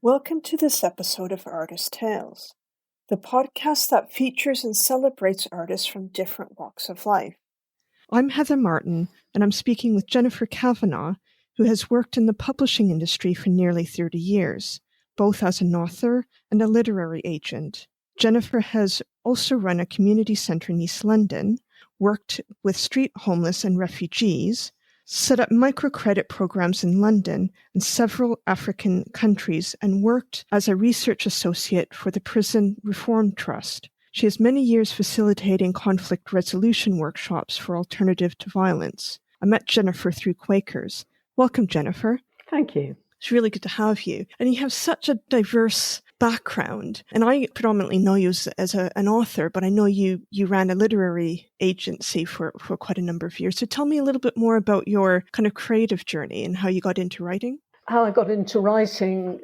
Welcome to this episode of Artist Tales, the podcast that features and celebrates artists from different walks of life. I'm Heather Martin, and I'm speaking with Jennifer Kavanagh, who has worked in the publishing industry for nearly 30 years, both as an author and a literary agent. Jennifer has also run a community centre in East London, worked with street homeless and refugees, set up microcredit programs in London and several African countries, and worked as a research associate for the Prison Reform Trust. She has many years facilitating conflict resolution workshops for Alternative to Violence. I met Jennifer through Quakers. Welcome, Jennifer. Thank you. It's really good to have you. And you have such a diverse background. And I predominantly know you as an author, but I know you ran a literary agency for quite a number of years. So tell me a little bit more about your kind of creative journey and how you got into writing. How I got into writing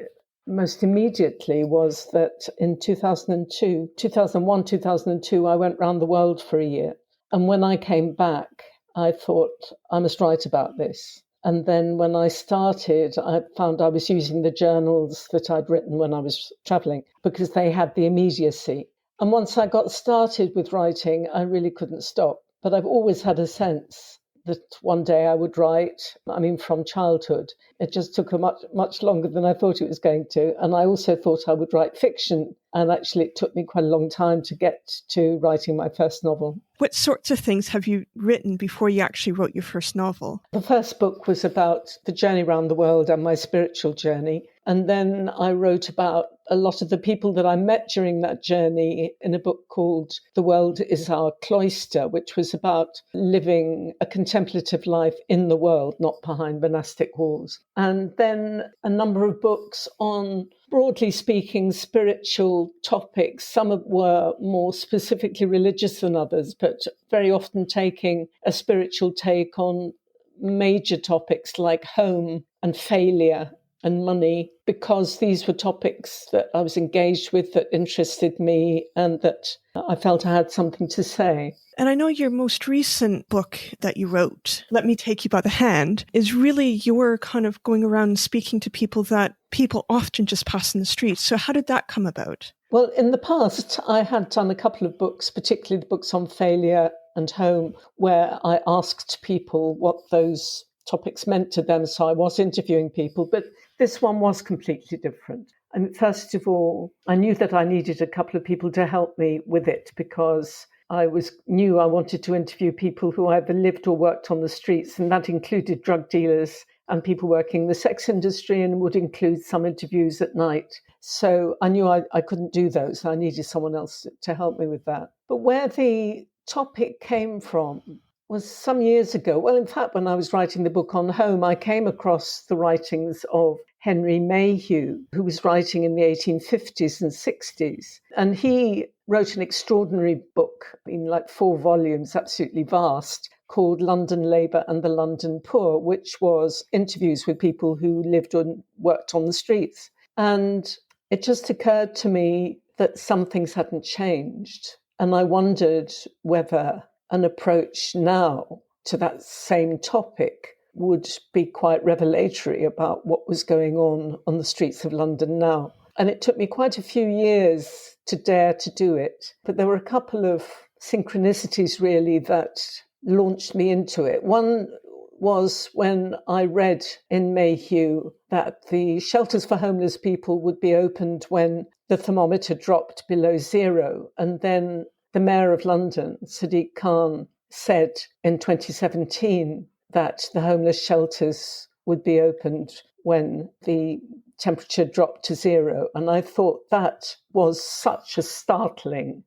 most immediately was that in 2001, 2002, I went around the world for a year. And when I came back, I thought, I must write about this. And then when I started, I found I was using the journals that I'd written when I was traveling because they had the immediacy. And once I got started with writing, I really couldn't stop. But I've always had a sense that one day I would write, from childhood. It just took much longer than I thought it was going to. And I also thought I would write fiction. And actually, it took me quite a long time to get to writing my first novel. What sorts of things have you written before you actually wrote your first novel? The first book was about the journey around the world and my spiritual journey. And then I wrote about a lot of the people that I met during that journey in a book called The World is Our Cloister, which was about living a contemplative life in the world, not behind monastic walls. And then a number of books on, broadly speaking, spiritual topics. Some were more specifically religious than others, but very often taking a spiritual take on major topics like home and failure and money, because these were topics that I was engaged with, that interested me, and that I felt I had something to say. And I know your most recent book that you wrote, Let Me Take You by the Hand, is really your kind of going around and speaking to people that people often just pass in the streets. So how did that come about? Well, in the past, I had done a couple of books, particularly the books on failure and home, where I asked people what those topics meant to them. So I was interviewing people, but this one was completely different. And first of all, I knew that I needed a couple of people to help me with it because I knew I wanted to interview people who either lived or worked on the streets, and that included drug dealers and people working in the sex industry, and would include some interviews at night. So I knew I couldn't do those. I needed someone else to help me with that. But where the topic came from was some years ago. Well, in fact, when I was writing the book on home, I came across the writings of Henry Mayhew, who was writing in the 1850s and 60s. And he wrote an extraordinary book, like 4 volumes, absolutely vast, called London Labour and the London Poor, which was interviews with people who lived and worked on the streets. And it just occurred to me that some things hadn't changed. And I wondered whether an approach now to that same topic would be quite revelatory about what was going on the streets of London now. And it took me quite a few years to dare to do it. But there were a couple of synchronicities really that launched me into it. One was when I read in Mayhew that the shelters for homeless people would be opened when the thermometer dropped below 0. And then the Mayor of London, Sadiq Khan, said in 2017 that the homeless shelters would be opened when the temperature dropped to 0. And I thought that was such a startling,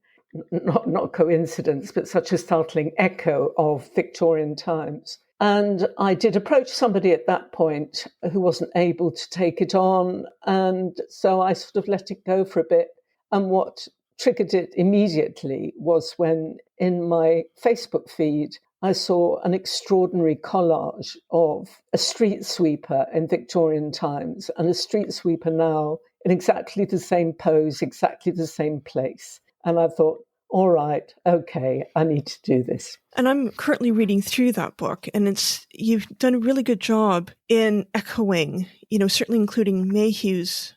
not coincidence, but such a startling echo of Victorian times. And I did approach somebody at that point who wasn't able to take it on. And so I sort of let it go for a bit. And what triggered it immediately was when in my Facebook feed, I saw an extraordinary collage of a street sweeper in Victorian times and a street sweeper now in exactly the same pose, exactly the same place. And I thought, all right, okay, I need to do this. And I'm currently reading through that book, and you've done a really good job in echoing certainly including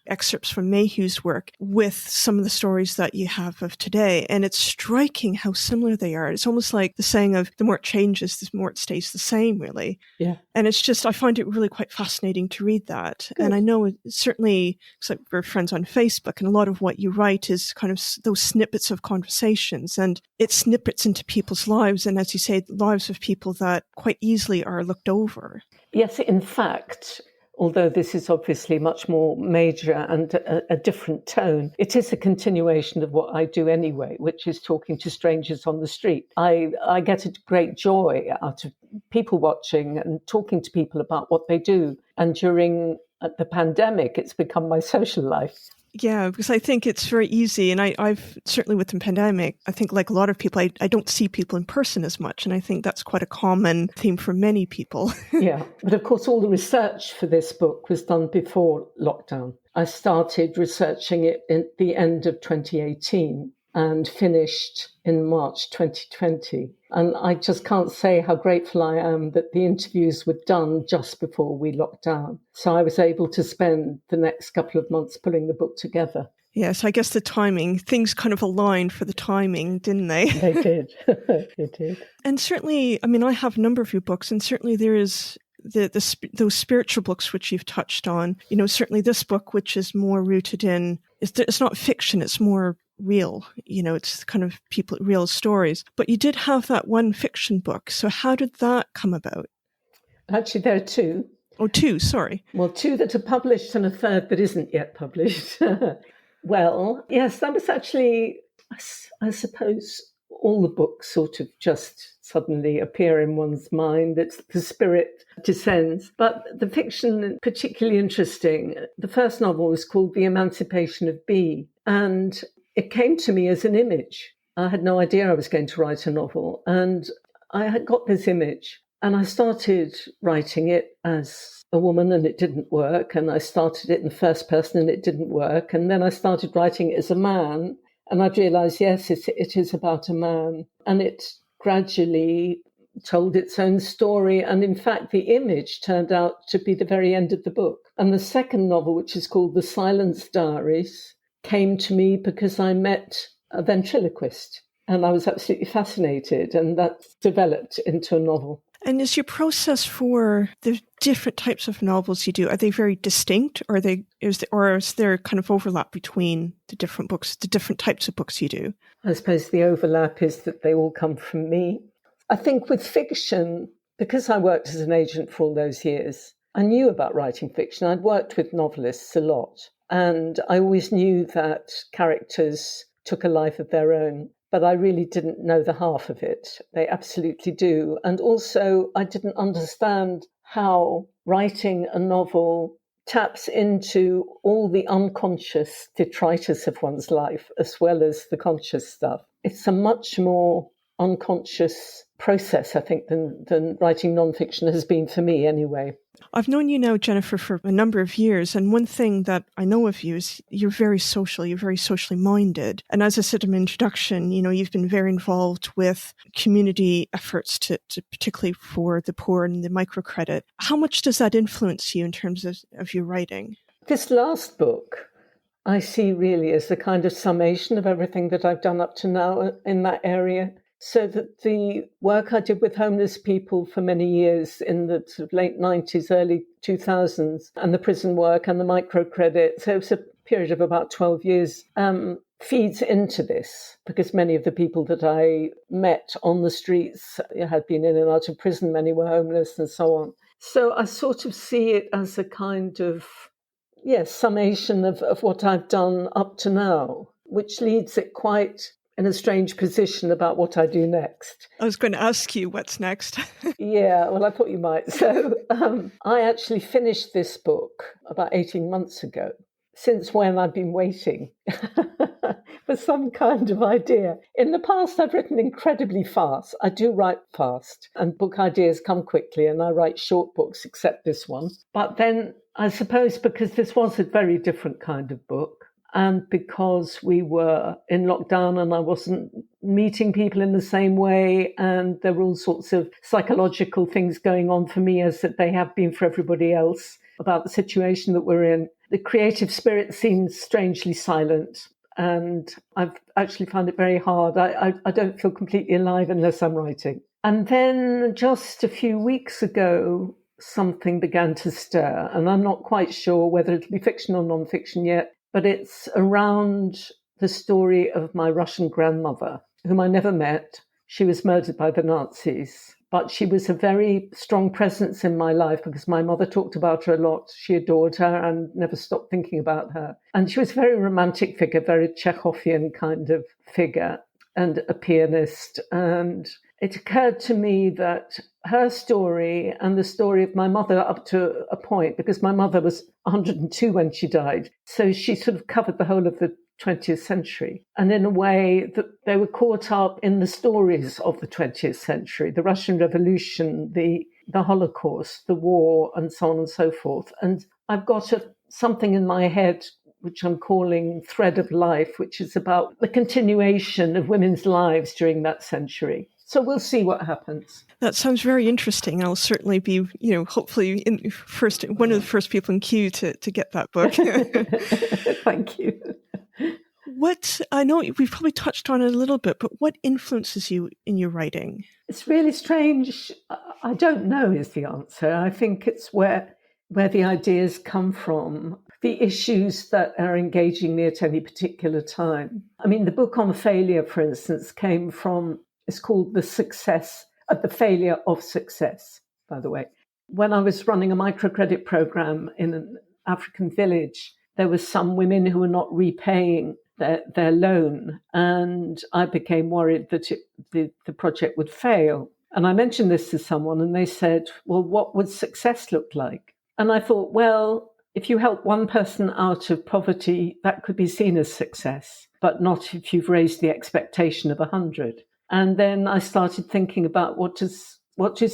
excerpts from Mayhew's work with some of the stories that you have of today. And it's striking how similar they are. It's almost like the saying of the more it changes, the more it stays the same, really. Yeah. And it's just, I find it really quite fascinating to read that. Good. And I know certainly, because we're friends on Facebook, and a lot of what you write is kind of those snippets of conversations, and it snippets into people's lives. And as you say, lives of people that quite easily are looked over. Yes, in fact, although this is obviously much more major and a different tone, it is a continuation of what I do anyway, which is talking to strangers on the street. I get a great joy out of people watching and talking to people about what they do. And during the pandemic, it's become my social life. Yeah, because I think it's very easy. And I've certainly with the pandemic, I think like a lot of people, I don't see people in person as much. And I think that's quite a common theme for many people. Yeah. But of course, all the research for this book was done before lockdown. I started researching it at the end of 2018 and finished in March 2020. And I just can't say how grateful I am that the interviews were done just before we locked down. So I was able to spend the next couple of months putting the book together. Yes, I guess the timing, things kind of aligned for the timing, didn't they? They did. They did. And certainly, I mean, I have a number of your books, and certainly there is those spiritual books which you've touched on. Certainly this book, which is more rooted in, it's not fiction, it's more real, it's kind of real stories. But you did have that one fiction book. So how did that come about? Actually, there are two. Oh, two, sorry. Well, two that are published and a third that isn't yet published. Well, yes, that was actually, I suppose, all the books sort of just suddenly appear in one's mind. It's the spirit descends. But the fiction, particularly interesting, the first novel was called The Emancipation of B. And it came to me as an image. I had no idea I was going to write a novel. And I had got this image. And I started writing it as a woman and it didn't work. And I started it in the first person and it didn't work. And then I started writing it as a man. And I realized, yes, it is about a man. And it gradually told its own story. And in fact, the image turned out to be the very end of the book. And the second novel, which is called The Silence Diaries, came to me because I met a ventriloquist. And I was absolutely fascinated. And that developed into a novel. And is your process for the different types of novels you do, are they very distinct, or is there kind of overlap between the different books, the different types of books you do? I suppose the overlap is that they all come from me. I think with fiction, because I worked as an agent for all those years, I knew about writing fiction. I'd worked with novelists a lot, and I always knew that characters took a life of their own. But I really didn't know the half of it. They absolutely do. And also, I didn't understand how writing a novel taps into all the unconscious detritus of one's life, as well as the conscious stuff. It's a much more unconscious process, I think, than writing nonfiction has been for me anyway. I've known you now, Jennifer, for a number of years, and one thing that I know of you is you're very social, you're very socially minded. And as I said in my introduction, you've been very involved with community efforts to particularly for the poor and the microcredit. How much does that influence you in terms of your writing? This last book, I see really as a kind of summation of everything that I've done up to now in that area. So that the work I did with homeless people for many years in the sort of late 90s, early 2000s, and the prison work and the microcredit, so it's a period of about 12 years, feeds into this, because many of the people that I met on the streets had been in and out of prison, many were homeless and so on. So I sort of see it as a kind of, summation of what I've done up to now, which leads it quite in a strange position about what I do next. I was going to ask you what's next. Yeah, well, I thought you might. So I actually finished this book about 18 months ago, since when I've been waiting for some kind of idea. In the past, I've written incredibly fast. I do write fast, and book ideas come quickly, and I write short books, except this one. But then I suppose because this was a very different kind of book, and because we were in lockdown and I wasn't meeting people in the same way, and there were all sorts of psychological things going on for me as that they have been for everybody else, about the situation that we're in. The creative spirit seems strangely silent, and I've actually found it very hard. I don't feel completely alive unless I'm writing. And then just a few weeks ago, something began to stir, and I'm not quite sure whether it'll be fiction or non-fiction yet, but it's around the story of my Russian grandmother, whom I never met. She was murdered by the Nazis, but she was a very strong presence in my life because my mother talked about her a lot. She adored her and never stopped thinking about her. And she was a very romantic figure, very Chekhovian kind of figure, and a pianist. And it occurred to me that her story and the story of my mother up to a point, because my mother was 102 when she died, so she sort of covered the whole of the 20th century. And in a way that they were caught up in the stories of the 20th century, the Russian Revolution, the Holocaust, the war, and so on and so forth. And I've got something in my head which I'm calling Thread of Life, which is about the continuation of women's lives during that century. So we'll see what happens. That sounds very interesting. I'll certainly be, hopefully one of the first people in queue to get that book. Thank you. I know we've probably touched on it a little bit, but what influences you in your writing? It's really strange. I don't know is the answer. I think it's where the ideas come from, the issues that are engaging me at any particular time. I mean, the book on failure, for instance, it's called The Failure of Success, by the way. When I was running a microcredit program in an African village, there were some women who were not repaying their loan, and I became worried that the project would fail. And I mentioned this to someone, and they said, well, what would success look like? And I thought, well, if you help one person out of poverty, that could be seen as success, but not if you've raised the expectation of 100. And then I started thinking about what does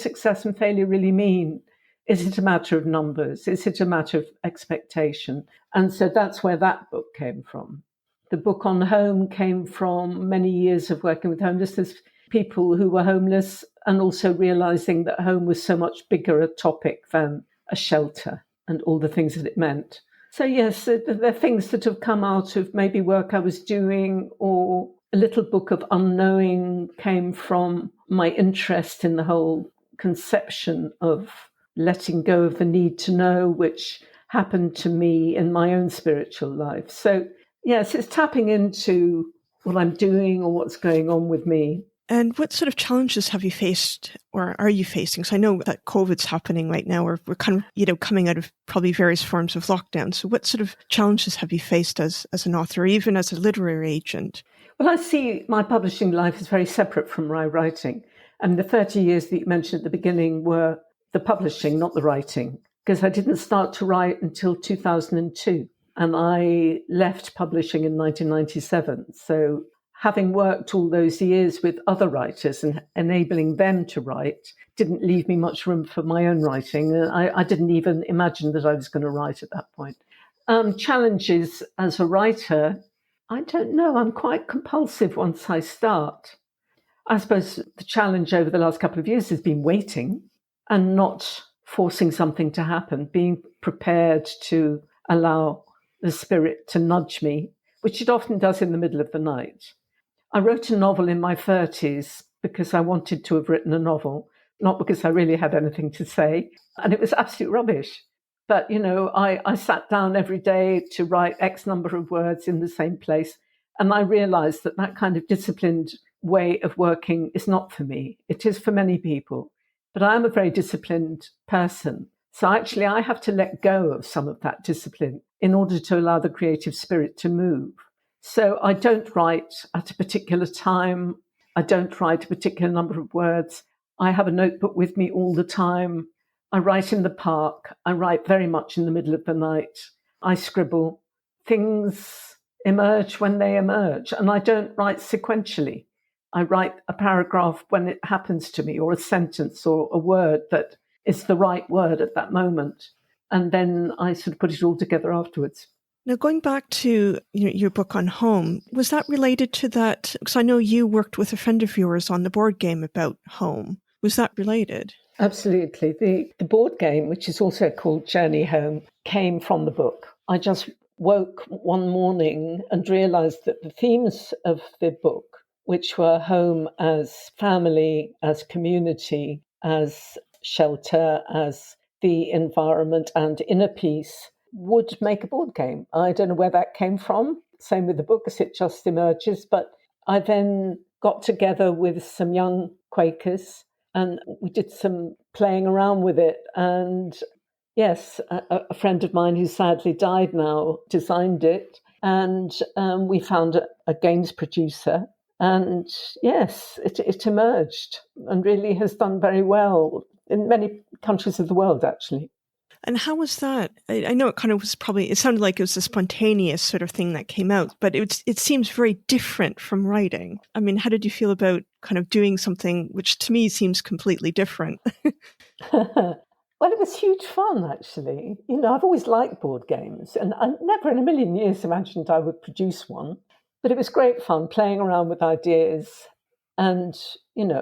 success and failure really mean? Is it a matter of numbers? Is it a matter of expectation? And so that's where that book came from. The book on home came from many years of working with homeless people who were homeless, and also realizing that home was so much bigger a topic than a shelter and all the things that it meant. So yes, there are things that have come out of maybe work I was doing, or a little book of unknowing came from my interest in the whole conception of letting go of the need to know, which happened to me in my own spiritual life. So yes, it's tapping into what I'm doing or what's going on with me. And what sort of challenges have you faced, or are you facing? So I know that COVID's happening right now, or we're kind of, coming out of probably various forms of lockdown. So what sort of challenges have you faced as an author, or even as a literary agent? Well, I see my publishing life is very separate from my writing. And the 30 years that you mentioned at the beginning were the publishing, not the writing, because I didn't start to write until 2002. And I left publishing in 1997. So having worked all those years with other writers and enabling them to write didn't leave me much room for my own writing. I didn't even imagine that I was going to write at that point. Challenges as a writer, I don't know. I'm quite compulsive once I start. I suppose the challenge over the last couple of years has been waiting and not forcing something to happen, being prepared to allow the spirit to nudge me, which it often does in the middle of the night. I wrote a novel in my 30s because I wanted to have written a novel, not because I really had anything to say. And it was absolute rubbish. But, I sat down every day to write X number of words in the same place. And I realized that kind of disciplined way of working is not for me. It is for many people. But I am a very disciplined person. So actually, I have to let go of some of that discipline in order to allow the creative spirit to move. So I don't write at a particular time. I don't write a particular number of words. I have a notebook with me all the time. I write in the park. I write very much in the middle of the night. I scribble. Things emerge when they emerge. And I don't write sequentially. I write a paragraph when it happens to me, or a sentence or a word that is the right word at that moment. And then I sort of put it all together afterwards. Now, going back to your book on home, was that related to that? Because I know you worked with a friend of yours on the board game about home. Was that related? Absolutely. The board game, which is also called Journey Home, came from the book. I just woke one morning and realized that the themes of the book, which were home as family, as community, as shelter, as the environment and inner peace, would make a board game. I don't know where that came from. Same with the book, as it just emerges. But I then got together with some young Quakers and we did some playing around with it. And yes, a friend of mine who sadly died now designed it. And we found a games producer. And yes, it emerged and really has done very well in many countries of the world, actually. And how was that? I know it kind of was probably, it sounded like it was a spontaneous sort of thing that came out, but it seems very different from writing. I mean, how did you feel about kind of doing something which to me seems completely different? Well, it was huge fun, actually. I've always liked board games, and I never in a million years imagined I would produce one. But it was great fun playing around with ideas. And,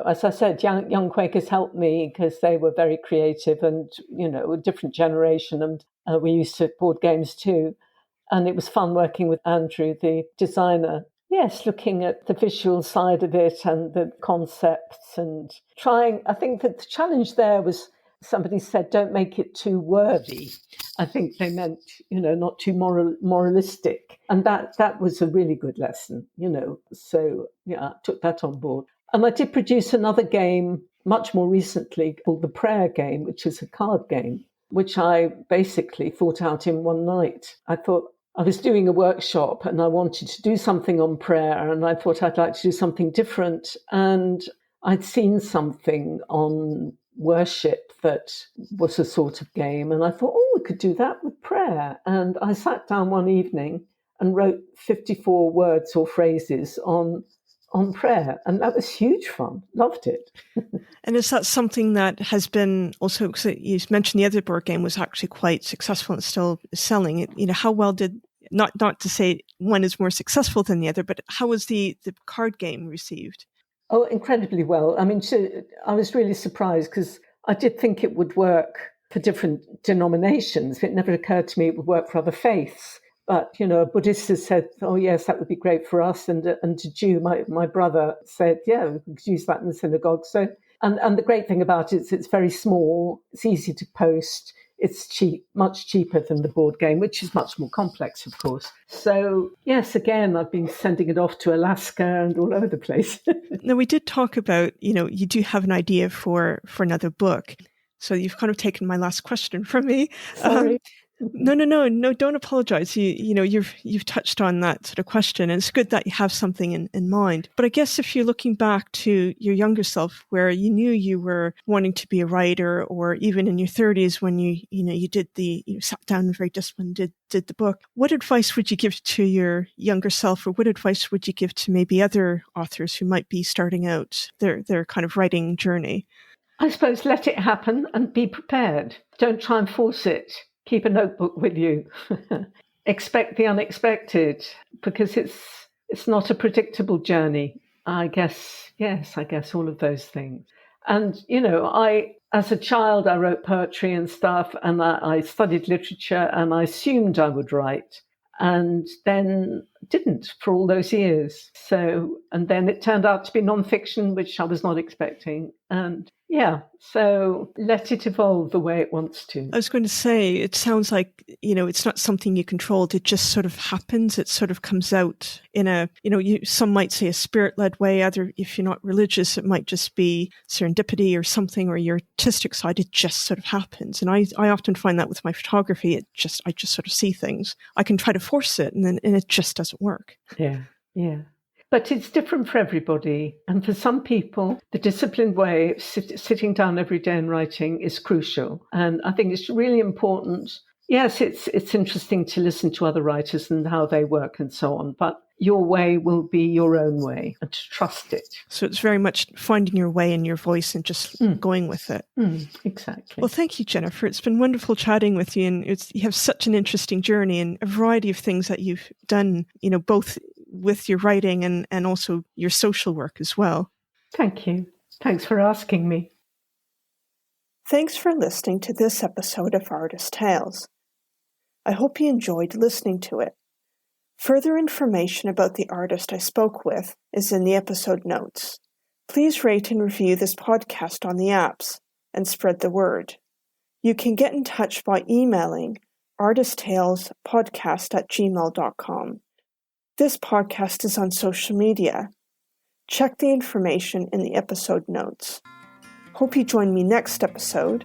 as I said, young Quakers helped me because they were very creative and, a different generation. And we used to board games too. And it was fun working with Andrew, the designer. Yes, looking at the visual side of it and the concepts and trying. I think that the challenge there was somebody said, don't make it too wordy. I think they meant, not too moralistic. And that was a really good lesson, So, yeah, I took that on board. And I did produce another game much more recently called The Prayer Game, which is a card game, which I basically thought out in one night. I thought I was doing a workshop and I wanted to do something on prayer and I thought I'd like to do something different. And I'd seen something on worship that was a sort of game. And I thought, we could do that with prayer. And I sat down one evening and wrote 54 words or phrases on prayer. And that was huge fun. Loved it. And is that something that has been also, because you mentioned the other board game was actually quite successful and still selling. How well did, not to say one is more successful than the other, but how was the card game received? Oh, incredibly well. I mean, I was really surprised because I did think it would work for different denominations. It never occurred to me it would work for other faiths. But, a Buddhist has said, oh, yes, that would be great for us. And a Jew, my brother, said, yeah, we could use that in the synagogue. So, and the great thing about it is it's very small. It's easy to post. It's cheap, much cheaper than the board game, which is much more complex, of course. So, yes, again, I've been sending it off to Alaska and all over the place. Now, we did talk about, you do have an idea for another book. So you've kind of taken my last question from me. Sorry. No, don't apologize. You've touched on that sort of question, and it's good that you have something in mind. But I guess if you're looking back to your younger self, where you knew you were wanting to be a writer, or even in your 30s when you sat down and very disciplined, did the book, what advice would you give to your younger self, or what advice would you give to maybe other authors who might be starting out their kind of writing journey? I suppose let it happen and be prepared. Don't try and force it. Keep a notebook with you. Expect the unexpected because it's not a predictable journey. I guess all of those things. And, as a child, I wrote poetry and stuff and I studied literature and I assumed I would write and then didn't for all those years. So, and then it turned out to be nonfiction, which I was not expecting. And yeah, so let it evolve the way it wants to. I was going to say, it sounds like, it's not something you controlled. It just sort of happens. It sort of comes out in a, some might say a spirit-led way. Other, if you're not religious, it might just be serendipity or something, or your artistic side. It just sort of happens. And I often find that with my photography, I just sort of see things. I can try to force it and it just doesn't work. Yeah. But it's different for everybody. And for some people, the disciplined way of sitting down every day and writing is crucial. And I think it's really important. Yes, it's interesting to listen to other writers and how they work and so on. But your way will be your own way and to trust it. So it's very much finding your way and your voice and just going with it. Exactly. Well, thank you, Jennifer. It's been wonderful chatting with you. And you have such an interesting journey and a variety of things that you've done, both with your writing and also your social work as well. Thank you. Thanks for asking me. Thanks for listening to this episode of Artist Tales. I hope you enjoyed listening to it. Further information about the artist I spoke with is in the episode notes. Please rate and review this podcast on the apps and spread the word. You can get in touch by emailing artisttalespodcast@gmail.com. This podcast is on social media. Check the information in the episode notes. Hope you join me next episode